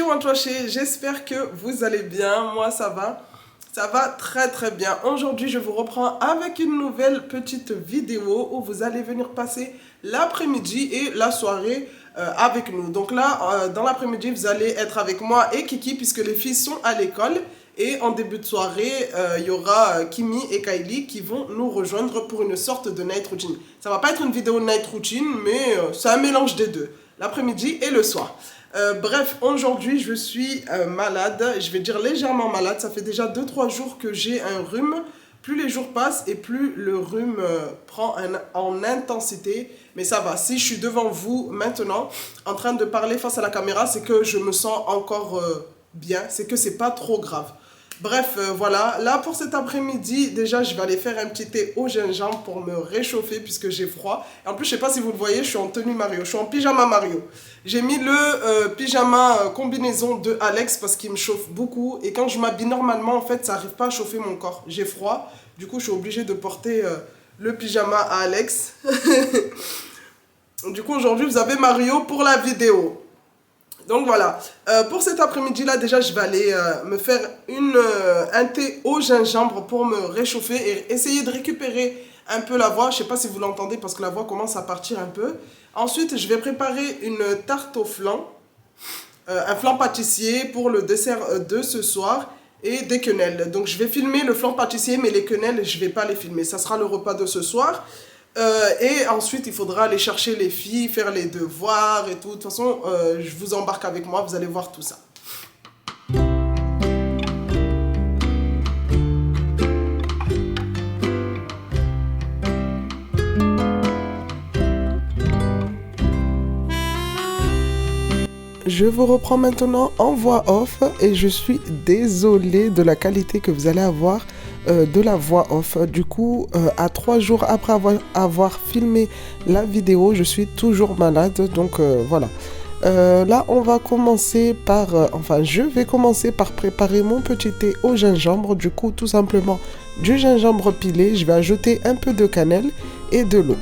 Mantoché, j'espère que vous allez bien. Moi, ça va. Ça va très très bien. Aujourd'hui, je vous reprends avec une nouvelle petite vidéo où vous allez venir passer l'après-midi et la soirée avec nous. Donc là, dans l'après-midi, vous allez être avec moi et Kiki puisque les filles sont à l'école. Et en début de soirée, il y aura Kimi et Kylie qui vont nous rejoindre pour une sorte de night routine. Ça va pas être une vidéo night routine, mais c'est un mélange des deux, l'après-midi et le soir. Bref, aujourd'hui je suis malade, je vais dire légèrement malade, ça fait déjà 2-3 jours que j'ai un rhume. Plus les jours passent et plus le rhume prend en intensité, mais ça va. Si je suis devant vous maintenant en train de parler face à la caméra, c'est que je me sens encore bien, c'est que c'est pas trop grave. Bref, voilà. Là, pour cet après-midi, déjà, je vais aller faire un petit thé au gingembre pour me réchauffer puisque j'ai froid. Et en plus, je sais pas si vous le voyez, je suis en tenue Mario. Je suis en pyjama Mario. J'ai mis le pyjama combinaison de Alex parce qu'il me chauffe beaucoup. Et quand je m'habille normalement, en fait, ça n'arrive pas à chauffer mon corps. J'ai froid. Du coup, je suis obligée de porter le pyjama à Alex. Du coup, aujourd'hui, vous avez Mario pour la vidéo. Donc voilà, pour cet après-midi-là, déjà, je vais aller me faire un thé au gingembre pour me réchauffer et essayer de récupérer un peu la voix. Je ne sais pas si vous l'entendez parce que la voix commence à partir un peu. Ensuite, je vais préparer une tarte au flan, un flan pâtissier pour le dessert de ce soir et des quenelles. Donc je vais filmer le flan pâtissier, mais les quenelles, je ne vais pas les filmer. Ça sera le repas de ce soir. Et ensuite, il faudra aller chercher les filles, faire les devoirs et tout. De toute façon, je vous embarque avec moi, vous allez voir tout ça. Je vous reprends maintenant en voix off et je suis désolée de la qualité que vous allez avoir de la voix off. Du coup, à 3 jours après avoir filmé la vidéo, je suis toujours malade. Donc voilà. Là, on va commencer par... je vais commencer par préparer mon petit thé au gingembre. Du coup, tout simplement du gingembre pilé. Je vais ajouter un peu de cannelle et de l'eau.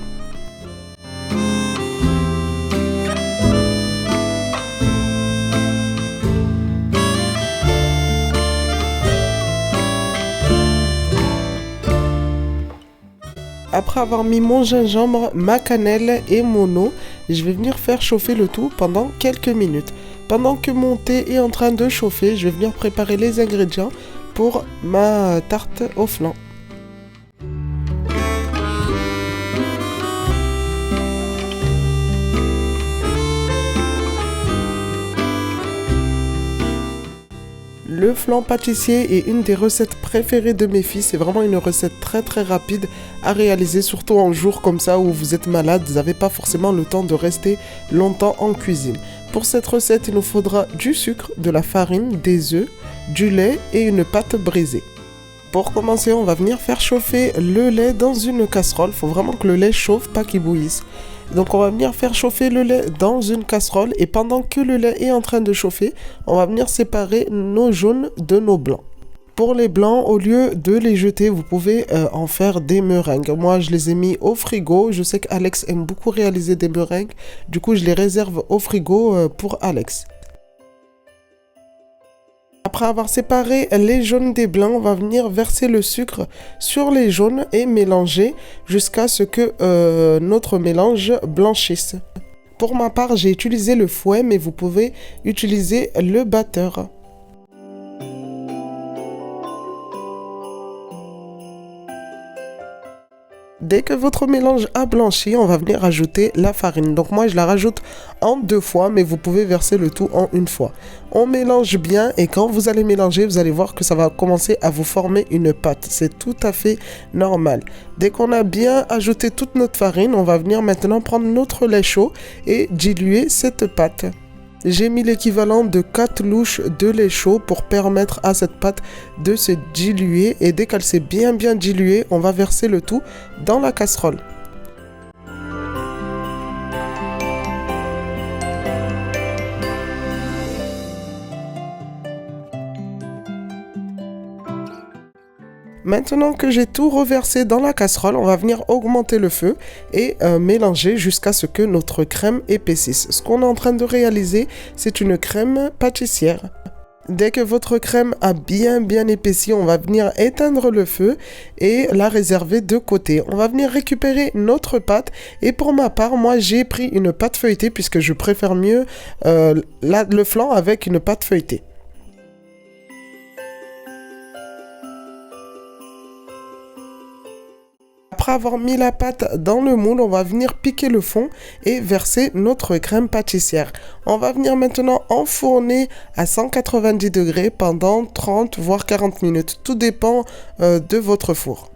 Après avoir mis mon gingembre, ma cannelle et mon eau, je vais venir faire chauffer le tout pendant quelques minutes. Pendant que mon thé est en train de chauffer, je vais venir préparer les ingrédients pour ma tarte au flan. Le flan pâtissier est une des recettes préférées de mes filles. C'est vraiment une recette très très rapide à réaliser, surtout en jour comme ça où vous êtes malade. Vous n'avez pas forcément le temps de rester longtemps en cuisine. Pour cette recette, il nous faudra du sucre, de la farine, des œufs, du lait et une pâte brisée. Pour commencer, on va venir faire chauffer le lait dans une casserole. Il faut vraiment que le lait chauffe, pas qu'il bouillisse. Donc on va venir faire chauffer le lait dans une casserole et pendant que le lait est en train de chauffer, on va venir séparer nos jaunes de nos blancs. Pour les blancs, au lieu de les jeter, vous pouvez en faire des meringues. Moi, je les ai mis au frigo. Je sais qu'Alex aime beaucoup réaliser des meringues. Du coup, je les réserve au frigo pour Alex. Après avoir séparé les jaunes des blancs, on va venir verser le sucre sur les jaunes et mélanger jusqu'à ce que notre mélange blanchisse. Pour ma part, j'ai utilisé le fouet, mais vous pouvez utiliser le batteur. Dès que votre mélange a blanchi, on va venir ajouter la farine. Donc moi, je la rajoute en 2 fois, mais vous pouvez verser le tout en une fois. On mélange bien et quand vous allez mélanger, vous allez voir que ça va commencer à vous former une pâte. C'est tout à fait normal. Dès qu'on a bien ajouté toute notre farine, on va venir maintenant prendre notre lait chaud et diluer cette pâte. J'ai mis l'équivalent de 4 louches de lait chaud pour permettre à cette pâte de se diluer et dès qu'elle s'est bien diluée, on va verser le tout dans la casserole. Maintenant que j'ai tout reversé dans la casserole, on va venir augmenter le feu et mélanger jusqu'à ce que notre crème épaississe. Ce qu'on est en train de réaliser, c'est une crème pâtissière. Dès que votre crème a bien épaissi, on va venir éteindre le feu et la réserver de côté. On va venir récupérer notre pâte et pour ma part, moi j'ai pris une pâte feuilletée puisque je préfère mieux le flan avec une pâte feuilletée. Après avoir mis la pâte dans le moule, on va venir piquer le fond et verser notre crème pâtissière. On va venir maintenant enfourner à 190 degrés pendant 30 voire 40 minutes. Tout dépend de votre four.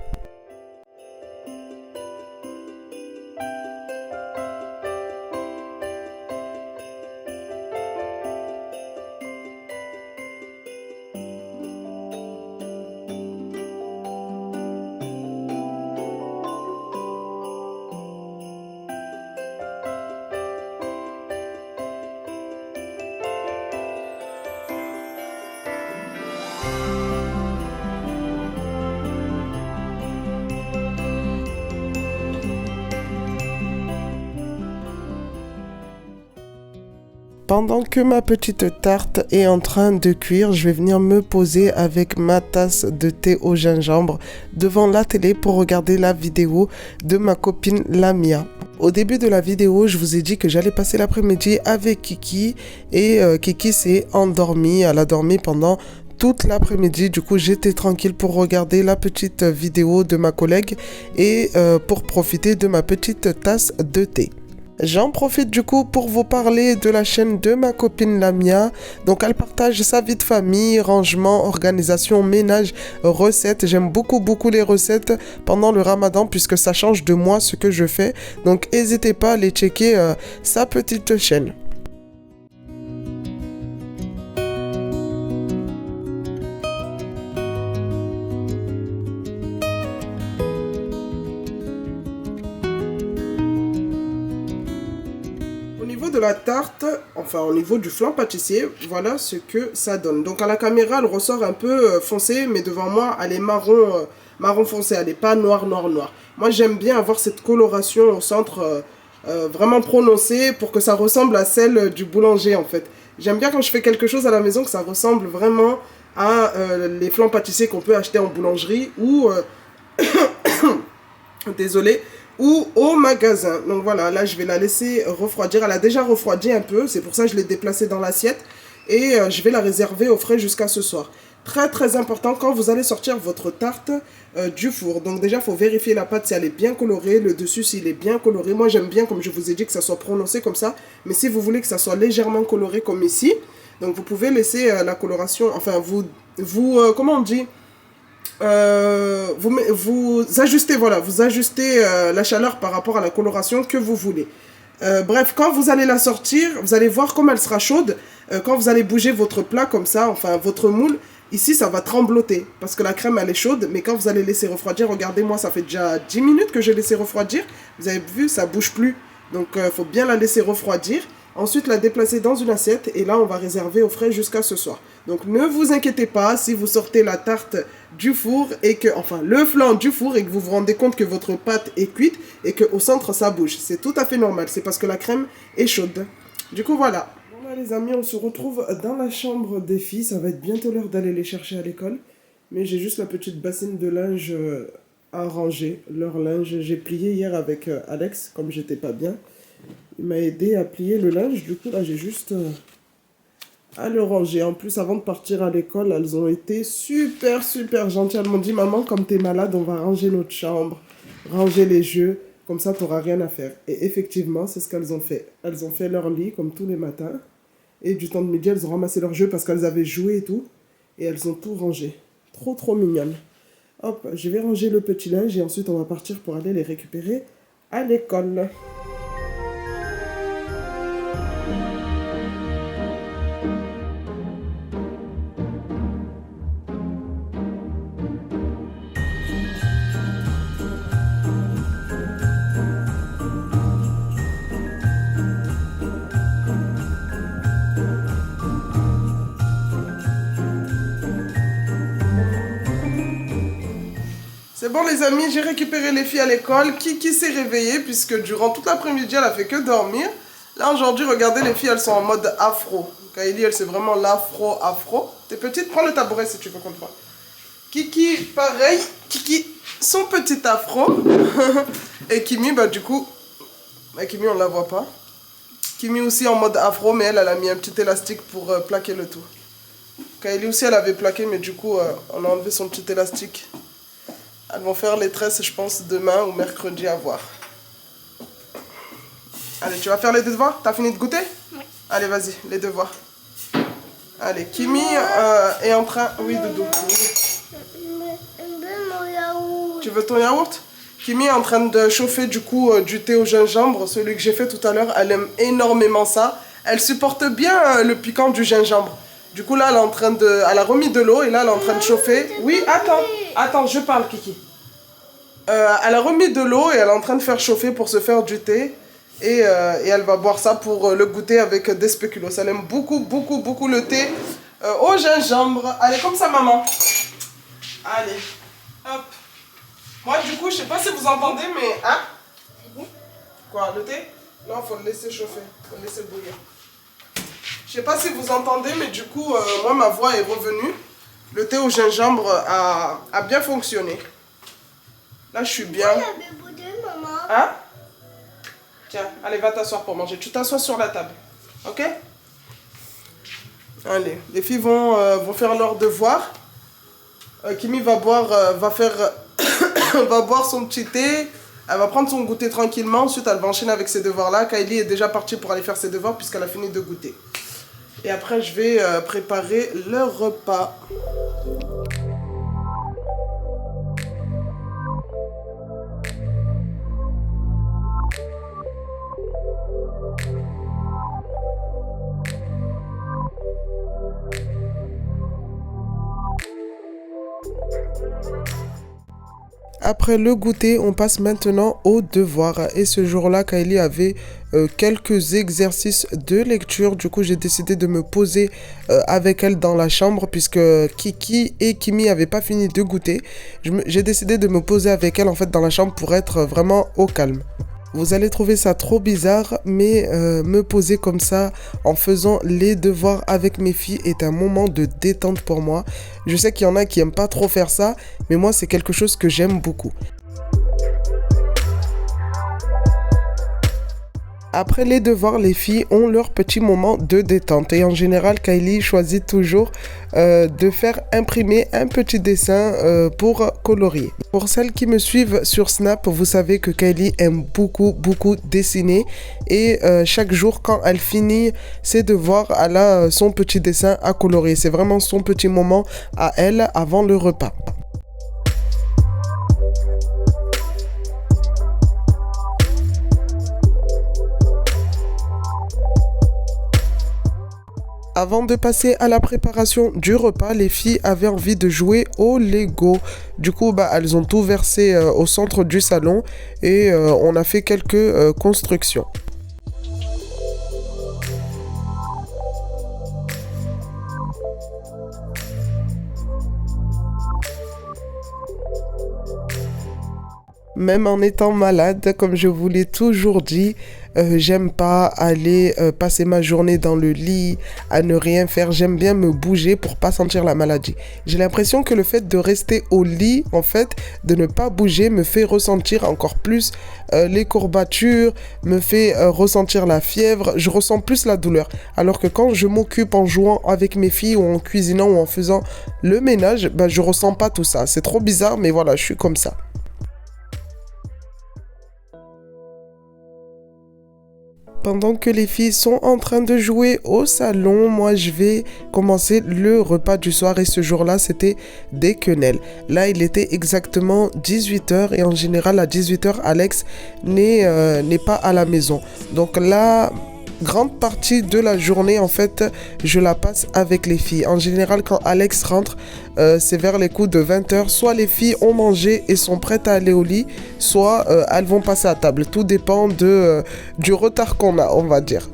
Pendant que ma petite tarte est en train de cuire, je vais venir me poser avec ma tasse de thé au gingembre devant la télé pour regarder la vidéo de ma copine Lamia. Au début de la vidéo, je vous ai dit que j'allais passer l'après-midi avec Kiki et Kiki s'est endormie. Elle a dormi pendant toute l'après-midi. Du coup, j'étais tranquille pour regarder la petite vidéo de ma collègue et pour profiter de ma petite tasse de thé. J'en profite du coup pour vous parler de la chaîne de ma copine Lamia. Donc elle partage sa vie de famille, rangement, organisation, ménage, recettes. J'aime beaucoup les recettes pendant le ramadan puisque ça change de moi ce que je fais. Donc n'hésitez pas à aller checker sa petite chaîne. De la tarte, enfin au niveau du flan pâtissier, voilà ce que ça donne. Donc à la caméra, elle ressort un peu foncée, mais devant moi, elle est marron foncé, elle n'est pas noire. Moi, j'aime bien avoir cette coloration au centre vraiment prononcée pour que ça ressemble à celle du boulanger en fait. J'aime bien quand je fais quelque chose à la maison que ça ressemble vraiment à les flans pâtissiers qu'on peut acheter en boulangerie ou désolé, ou au magasin. Donc voilà, là je vais la laisser refroidir. Elle a déjà refroidi un peu, c'est pour ça que je l'ai déplacée dans l'assiette. Et je vais la réserver au frais jusqu'à ce soir. Très important quand vous allez sortir votre tarte du four. Donc déjà, il faut vérifier la pâte si elle est bien colorée, le dessus s'il est bien coloré. Moi j'aime bien, comme je vous ai dit, que ça soit prononcé comme ça. Mais si vous voulez que ça soit légèrement coloré comme ici, donc vous pouvez laisser la coloration, enfin comment on dit, vous ajustez, voilà, vous ajustez la chaleur par rapport à la coloration que vous voulez. Bref, quand vous allez la sortir, vous allez voir comme elle sera chaude. Quand vous allez bouger votre plat comme ça, enfin votre moule, ici ça va trembloter parce que la crème elle est chaude. Mais quand vous allez laisser refroidir, regardez moi ça fait déjà 10 minutes que j'ai laissé refroidir. Vous avez vu, ça bouge plus. Donc il faut bien la laisser refroidir. Ensuite la déplacer dans une assiette et là on va réserver au frais jusqu'à ce soir. Donc ne vous inquiétez pas si vous sortez la tarte du four et que, enfin le flan du four et que vous vous rendez compte que votre pâte est cuite et qu'au centre ça bouge. C'est tout à fait normal, c'est parce que la crème est chaude. Du coup voilà. Voilà les amis, on se retrouve dans la chambre des filles. Ça va être bientôt l'heure d'aller les chercher à l'école. Mais j'ai juste la petite bassine de linge à ranger. Leur linge, j'ai plié hier avec Alex, comme j'étais pas bien. Il m'a aidé à plier le linge. Du coup là j'ai juste à le ranger. En plus avant de partir à l'école, elles ont été super gentilles. Elles m'ont dit maman, comme t'es malade, on va ranger notre chambre, ranger les jeux. Comme ça, tu n'auras rien à faire. Et effectivement, c'est ce qu'elles ont fait. Elles ont fait leur lit, comme tous les matins. Et du temps de midi, elles ont ramassé leurs jeux parce qu'elles avaient joué et tout. Et elles ont tout rangé. Trop mignonnes. Hop, je vais ranger le petit linge et ensuite on va partir pour aller les récupérer à l'école. bon les amis, j'ai récupéré les filles à l'école. Kiki s'est réveillée puisque durant toute l'après-midi, elle a fait que dormir. Là aujourd'hui, regardez, les filles, elles sont en mode afro. Kylie, elle c'est vraiment l'afro-afro. T'es petite, prends le tabouret si tu veux qu'on te voit. Kiki, pareil. Kiki, son petit afro. Et Kimi, bah du coup, bah, Kimi on la voit pas. Kimi aussi en mode afro, mais elle a mis un petit élastique pour plaquer le tout. Kylie aussi, elle avait plaqué, mais du coup, on a enlevé son petit élastique. Elles vont faire les tresses, je pense, demain ou mercredi, à voir. Allez, tu vas faire les devoirs? T'as fini de goûter? Oui. Allez, vas-y, les devoirs. Allez, Kimi est en train... Oui, Doudou. Tu veux ton yaourt? Kimi est en train de chauffer du coup du thé au gingembre, celui que j'ai fait tout à l'heure. Elle aime énormément ça. Elle supporte bien le piquant du gingembre. Du coup là, elle est en train de... Elle a remis de l'eau et là, elle est en train de chauffer. Oui, attends, je parle, Kiki. Elle a remis de l'eau et elle est en train de faire chauffer pour se faire du thé. Et elle va boire ça pour le goûter avec des spéculoos. Elle aime beaucoup le thé au gingembre. Allez, comme ça, maman. Allez, hop. Moi, du coup, je sais pas si vous entendez, mais... Hein? Quoi, le thé? Non, il faut le laisser chauffer. Il faut le laisser bouillir. Je sais pas si vous entendez, mais du coup, moi, ma voix est revenue. Le thé au gingembre a bien fonctionné. Là, je suis bien. Hein? Tiens, allez, va t'asseoir pour manger. Tu t'assois sur la table. Ok? Allez, les filles vont faire leurs devoirs. Kimi va boire, va boire son petit thé. Elle va prendre son goûter tranquillement. Ensuite, elle va enchaîner avec ses devoirs-là. Kylie est déjà partie pour aller faire ses devoirs puisqu'elle a fini de goûter. Et après, je vais préparer le repas. Après le goûter, on passe maintenant aux devoirs. Et ce jour-là, Kylie avait quelques exercices de lecture. Du coup, j'ai décidé de me poser avec elle dans la chambre puisque Kiki et Kimi n'avaient pas fini de goûter. J'ai décidé de me poser avec elle en fait dans la chambre pour être vraiment au calme. Vous allez trouver ça trop bizarre, mais me poser comme ça en faisant les devoirs avec mes filles est un moment de détente pour moi. Je sais qu'il y en a qui n'aiment pas trop faire ça, mais moi c'est quelque chose que j'aime beaucoup. Après les devoirs, les filles ont leur petit moment de détente. Et en général, Kylie choisit toujours de faire imprimer un petit dessin pour colorier. Pour celles qui me suivent sur Snap, vous savez que Kylie aime beaucoup dessiner. Et chaque jour, quand elle finit ses devoirs, elle a son petit dessin à colorier. C'est vraiment son petit moment à elle avant le repas. Avant de passer à la préparation du repas, les filles avaient envie de jouer au Lego. Du coup, elles ont tout versé au centre du salon et on a fait quelques constructions. Même en étant malade, comme je vous l'ai toujours dit, j'aime pas aller passer ma journée dans le lit, à ne rien faire. J'aime bien me bouger pour pas sentir la maladie. J'ai l'impression que le fait de rester au lit, en fait, de ne pas bouger, me fait ressentir encore plus les courbatures, me fait ressentir la fièvre. Je ressens plus la douleur. Alors que quand je m'occupe en jouant avec mes filles ou en cuisinant ou en faisant le ménage, je ressens pas tout ça. C'est trop bizarre, mais voilà, je suis comme ça. Pendant que les filles sont en train de jouer au salon, moi je vais commencer le repas du soir et ce jour-là c'était des quenelles. Là il était exactement 18h et en général à 18h Alex n'est pas à la maison. Donc là... grande partie de la journée, en fait, je la passe avec les filles. En général, quand Alex rentre, c'est vers les coups de 20h. Soit les filles ont mangé et sont prêtes à aller au lit, soit elles vont passer à table. Tout dépend du retard qu'on a, on va dire.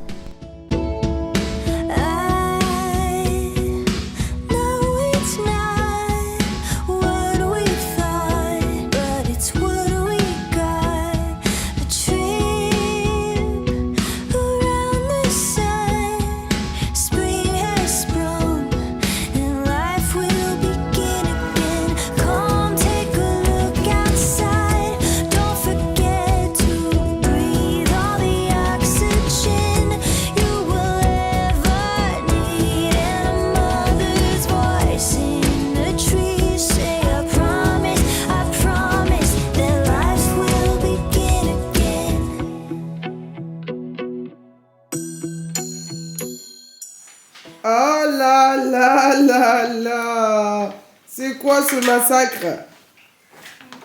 là là. C'est quoi ce massacre?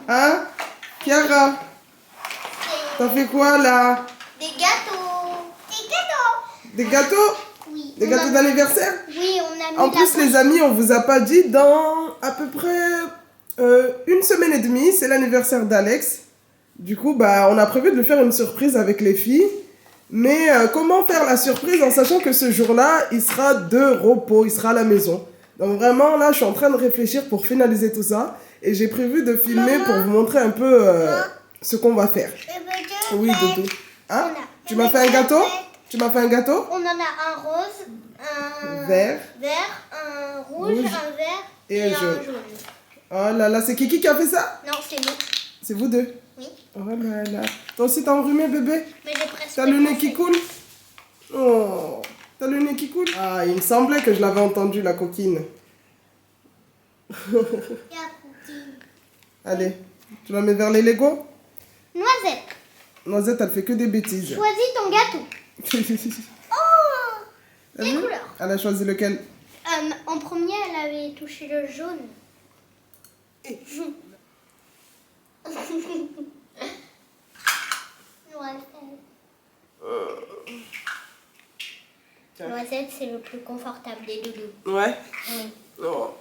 Hein? Kiara, t'as fait quoi là? Des gâteaux. Des gâteaux. Des gâteaux? Oui. Des gâteaux d'anniversaire? Oui, on a mis En plus, les amis, on vous a pas dit, dans à peu près une semaine et demie, c'est l'anniversaire d'Alex. Du coup, bah, on a prévu de lui faire une surprise avec les filles. Mais comment faire la surprise en sachant que ce jour-là, il sera de repos, il sera à la maison. Donc vraiment, là, je suis en train de réfléchir pour finaliser tout ça. Et j'ai prévu de filmer pour vous montrer un peu ce qu'on va faire. Oui, Doudou. Hein? Tu m'as fait un gâteau? Tu m'as fait un gâteau? On en a un rose, un vert, un rouge, un vert et un jaune. Oh là là, c'est Kiki qui a fait ça? Non, c'est nous. C'est vous deux? Oui. Oh là là. Toi aussi, t'as enrhumé, bébé? Mais j'ai presque. T'as le nez qui coule? Oh, t'as le nez qui coule? Ah, il me semblait que je l'avais entendu, la coquine. Allez, tu la mets vers les Legos? Noisette. Noisette, elle fait que des bêtises. Choisis ton gâteau. Oh, les couleurs. Elle a choisi lequel? En premier, elle avait touché le jaune. Noisette, c'est le plus confortable des doudous. Ouais. Oui. Oh.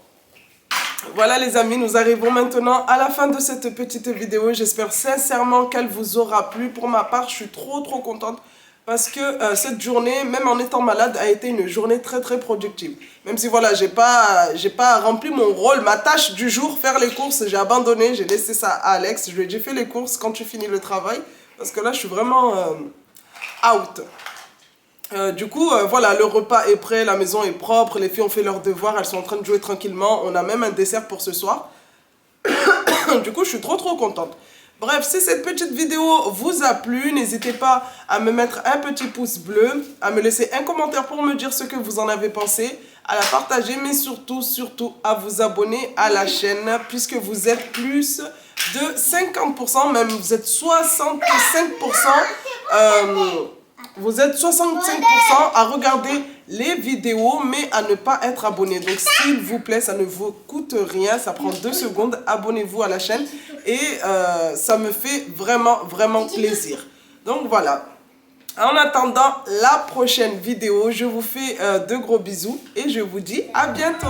Voilà les amis, nous arrivons maintenant à la fin de cette petite vidéo. J'espère sincèrement qu'elle vous aura plu. Pour ma part, je suis trop contente parce que cette journée, même en étant malade, a été une journée très productive. Même si voilà, j'ai pas rempli mon rôle, ma tâche du jour, faire les courses, j'ai abandonné, j'ai laissé ça à Alex. Je lui ai dit fais les courses quand tu finis le travail parce que là je suis vraiment out. Du coup, voilà, le repas est prêt, la maison est propre, les filles ont fait leurs devoirs, elles sont en train de jouer tranquillement. On a même un dessert pour ce soir. Du coup, je suis trop contente. Bref, si cette petite vidéo vous a plu, n'hésitez pas à me mettre un petit pouce bleu, à me laisser un commentaire pour me dire ce que vous en avez pensé, à la partager, mais surtout à vous abonner à la chaîne, puisque vous êtes plus de 50%, même vous êtes 65%. Vous êtes 65% à regarder les vidéos, mais à ne pas être abonné. Donc, s'il vous plaît, ça ne vous coûte rien. Ça prend 2 secondes. Abonnez-vous à la chaîne. Et ça me fait vraiment plaisir. Donc, voilà. En attendant la prochaine vidéo, je vous fais de gros bisous. Et je vous dis à bientôt.